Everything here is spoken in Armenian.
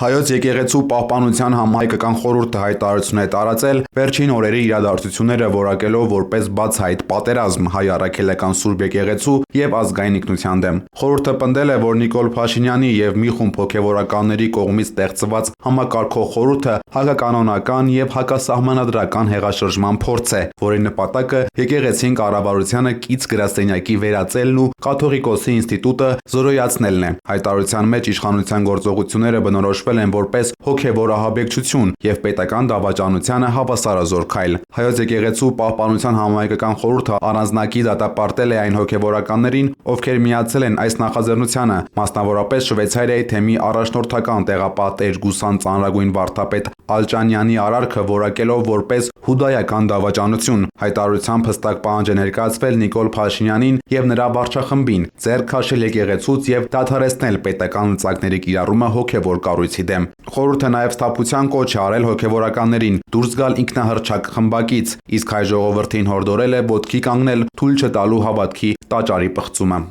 Հայոց եկեղեցու պահպանության համահայկական խորհուրդը հայտարարություն է տարածել վերջին օրերի իրադարձությունները որակելով որպես բացահայտ պատերազմ հայ առաքելական Սուրբ եկեղեցու եւ ազգային ինքնության դեմ։ Խորհուրդը պնդել է, որ Նիկոլ Փաշինյանի եւ մի խումբ հոգեվորականների կողմից ստեղծված համակարգող խորհուրդը հակականոնական եւ հակասահմանադրական հեղաշրջման փորձ է, որի նպատակը եկեղեցին կառավարությանը կից գրասենյակի վերածելն ու կաթողիկոսի ինստիտուտը զորոյացնելն է։ Հայտարարության մեջ իշխանության գործողությունները բնորոշվել են որպես հոգևոր ահաբեկչություն եւ պետական դավաճանությանը հավասարազոր քայլ։ Հայոց եկեղեցու պահպանության համահայկական խորհուրդը առանձնակի դատապարտել է այն հոգևորականներին, ովքեր միացել են այս նախաձեռնությանը, մասնավորապես Շվեյցարիայի թեմի առաջնորդական տեղապահ Տեր Գուսան ծանրագույն վարդապետ Ալճանյանի արարքը որակելով որպես հուդայական դավաճանություն։ Հայտարարությամբ հստակ պահանջ է ներկայացվել Նիկոլ Փաշինյանին եւ նրա վարչախմբին ձեռք քաշել եկեղեցուց եւ դադարեցնել պետական լծակների կիրառումը հոգևոր կառույցի դեմ։ Խորհուրդը նաև սթափության կոչ է արել հոգևորականներին դուրս գալ ինքնահռչակ խմբակից, իսկ հայ ժողովրդին հորդորել է ոտքի կանգնել թույլ չտալու հավատքի տաճարի պղծումը։